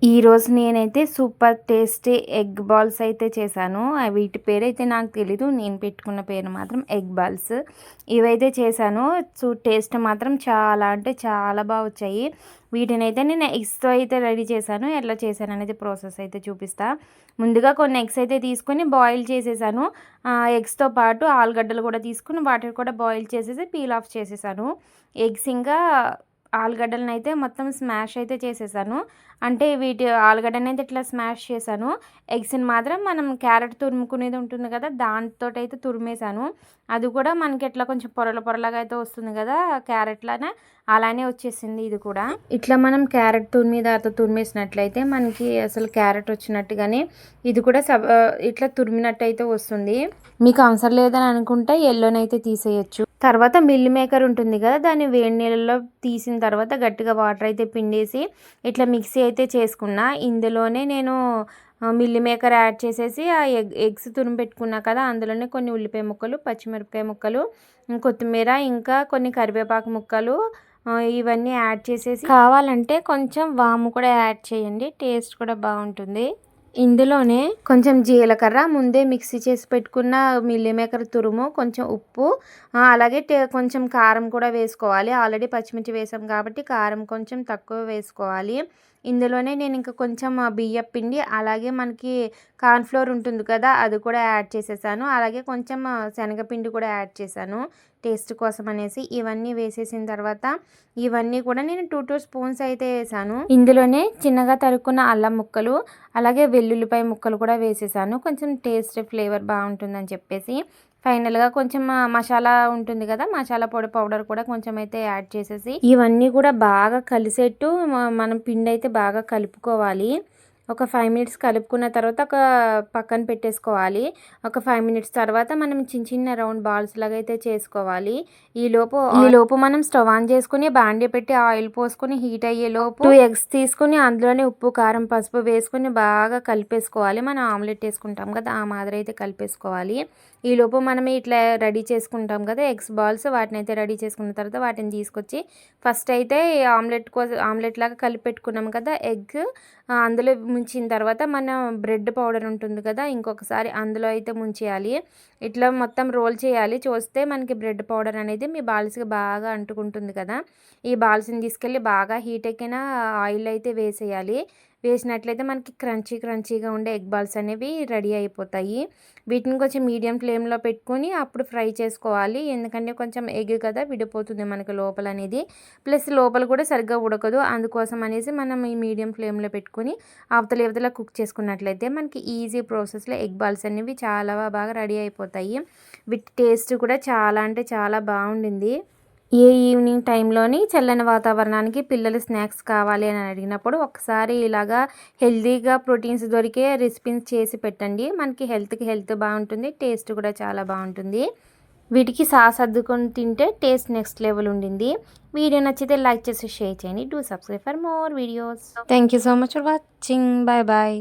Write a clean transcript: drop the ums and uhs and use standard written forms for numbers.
ఈరోజు నేనైతే super tasty egg balls అయితే చేశాను. వీటి పేరైతే నాకు తెలీదు. నేను పెట్టుకున్న పేరు మాత్రం ఎగ్ బాల్స్. ఇవైతే చేశాను. టేస్ట్ మాత్రం చాలా అంటే చాలా బాగా వచ్చాయి. వీటినైతే నేను ఎగ్స్తో అయితే రెడీ చేశాను. ఎట్లా చేశాను అనేది ప్రాసెస్ అయితే చూపిస్తా. ముందుగా కొన్ని ఎగ్స్ అయితే తీసుకొని బాయిల్ చేసేసాను. ఎగ్స్తో పాటు ఆలుగడ్డలు కూడా తీసుకుని వాటిని కూడా బాయిల్ చేసేసి పీల్ ఆఫ్ చేసేసాను. ఎగ్స్ ఇంకా ఆలుగడ్డలను అయితే మొత్తం స్మాష్ అయితే చేసేసాను. అంటే ఆలుగడ్డని అయితే ఇట్లా స్మాష్ చేశాను. ఎగ్స్ని మాత్రం మనం క్యారెట్ తురుముకునేది ఉంటుంది కదా, దాంతో అయితే తురిమేశాను. అది కూడా మనకి ఇట్లా కొంచెం పొరలాగా అయితే వస్తుంది కదా క్యారెట్లానే, అలానే వచ్చేసింది ఇది కూడా. ఇట్లా మనం క్యారెట్ తురిమేసినట్లయితే మనకి అసలు క్యారెట్ వచ్చినట్టుగానే ఇది కూడా ఇట్లా తురిమినట్టు అయితే వస్తుంది. మీకు అవసరం లేదని అనుకుంటే ఎల్లోనైతే తీసేయచ్చు. తర్వాత మిల్ మేకర్ ఉంటుంది కదా, దాన్ని వేడి నీళ్ళలో తీసిన తర్వాత గట్టిగా వాటర్ అయితే పిండేసి ఇట్లా మిక్సీ అయితే చేసుకున్నా. ఇందులోనే నేను మిల్ మేకర్ యాడ్ చేసేసి ఆ ఎగ్స్ తురిమి పెట్టుకున్నా కదా, అందులోనే కొన్ని ఉల్లిపాయ ముక్కలు, పచ్చిమిరపకాయ ముక్కలు, కొత్తిమీర, ఇంకా కొన్ని కరివేపాకు ముక్కలు ఇవన్నీ యాడ్ చేసేసి, కావాలంటే కొంచెం వాము కూడా యాడ్ చేయండి, టేస్ట్ కూడా బాగుంటుంది. ఇందులోనే కొంచెం జీలకర్ర, ముందే మిక్సీ చేసి పెట్టుకున్న మిల్లీ మేకర్ తురుము, కొంచెం ఉప్పు, అలాగే కొంచెం కారం కూడా వేసుకోవాలి. ఆల్రెడీ పచ్చిమిర్చి వేసాం కాబట్టి కారం కొంచెం తక్కువ వేసుకోవాలి. ఇందులోనే నేను ఇంకా కొంచెం బియ్యం పిండి, అలాగే మనకి కార్న్ఫ్లోర్ ఉంటుంది కదా, అది కూడా యాడ్ చేసేసాను. అలాగే కొంచెం శనగపిండి కూడా యాడ్ చేశాను టేస్ట్ కోసం అనేసి. ఇవన్నీ వేసేసిన తర్వాత ఇవన్నీ కూడా నేను 2 స్పూన్స్ అయితే వేసాను. ఇందులోనే చిన్నగా తరుక్కున్న అల్లం ముక్కలు, అలాగే వెల్లుల్లిపాయ ముక్కలు కూడా వేసేసాను. కొంచెం టేస్ట్ ఫ్లేవర్ బాగుంటుందని చెప్పేసి ఫైనల్గా కొంచెం మసాలా ఉంటుంది కదా, మసాలా పొడి పౌడర్ కూడా కొంచెం అయితే యాడ్ చేసేసి ఇవన్నీ కూడా బాగా కలిసేట్టు మనం పిండి అయితే బాగా కలుపుకోవాలి. ఒక 5 మినిట్స్ కలుపుకున్న తర్వాత ఒక పక్కన పెట్టేసుకోవాలి. ఒక 5 మినిట్స్ తర్వాత మనం చిన్న రౌండ్ బాల్స్ లాగా అయితే చేసుకోవాలి. ఈలోపు మనం స్టవ్ ఆన్ చేసుకుని బాండీ పెట్టి ఆయిల్ పోసుకొని హీట్ అయ్యేలోపు 2 ఎగ్స్ తీసుకుని అందులోనే ఉప్పు, కారం, పసుపు వేసుకొని బాగా కలిపేసుకోవాలి. మనం ఆమ్లెట్ వేసుకుంటాం కదా, ఆ మాదిరి అయితే కలిపేసుకోవాలి. ఈలోపు మనం ఇట్లా రెడీ చేసుకుంటాం కదా ఎగ్స్ బాల్స్, వాటిని అయితే రెడీ చేసుకున్న తర్వాత వాటిని తీసుకొచ్చి ఫస్ట్ అయితే ఆమ్లెట్ లాగా కలిపి పెట్టుకున్నాం కదా ఎగ్, అందులో ముంచిన తర్వాత మనం బ్రెడ్ పౌడర్ ఉంటుంది కదా, ఇంకొకసారి అందులో అయితే ముంచేయాలి. ఇట్లా మొత్తం రోల్ చేయాలి. చూస్తే మనకి బ్రెడ్ పౌడర్ అనేది మీ బాల్స్కి బాగా అంటుకుంటుంది కదా. ఈ బాల్స్ని తీసుకెళ్ళి బాగా హీట్ ఎక్కిన ఆయిల్ అయితే వేసేయాలి. వేసినట్లయితే మనకి క్రంచీగా ఉండే ఎగ్ బాల్స్ అనేవి రెడీ అయిపోతాయి. వీటిని కొంచెం మీడియం ఫ్లేమ్లో పెట్టుకొని అప్పుడు ఫ్రై చేసుకోవాలి. ఎందుకంటే కొంచెం ఎగ్ కదా, విడిపోతుంది మనకి లోపల అనేది, ప్లస్ లోపల కూడా సరిగ్గా ఉడకదు. అందుకోసం అనేసి మనం ఈ మీడియం ఫ్లేమ్లో పెట్టుకొని అవతల కుక్ చేసుకున్నట్లయితే మనకి ఈజీ ప్రాసెస్లో ఎగ్ బాల్స్ అనేవి చాలా బాగా రెడీ అయిపోతాయి. వీటి టేస్ట్ కూడా చాలా అంటే చాలా బాగుండింది. ఈవినింగ్ టైంలోని చల్లని వాతావరణానికి పిల్లలు స్నాక్స్ కావాలి అని అడిగినప్పుడు ఒకసారి ఇలాగా హెల్తీగా ప్రోటీన్స్ దొరికే రెసిపీస్ చేసి పెట్టండి. మనకి హెల్త్ బాగుంటుంది, టేస్ట్ కూడా చాలా బాగుంటుంది. వీటికి సాస్ అద్దుకొని తింటే టేస్ట్ నెక్స్ట్ లెవెల్ ఉండింది. వీడియో నచ్చితే లైక్ చేసి షేర్ చేయండి. Do subscribe for more videos. Thank you so much for watching. Bye.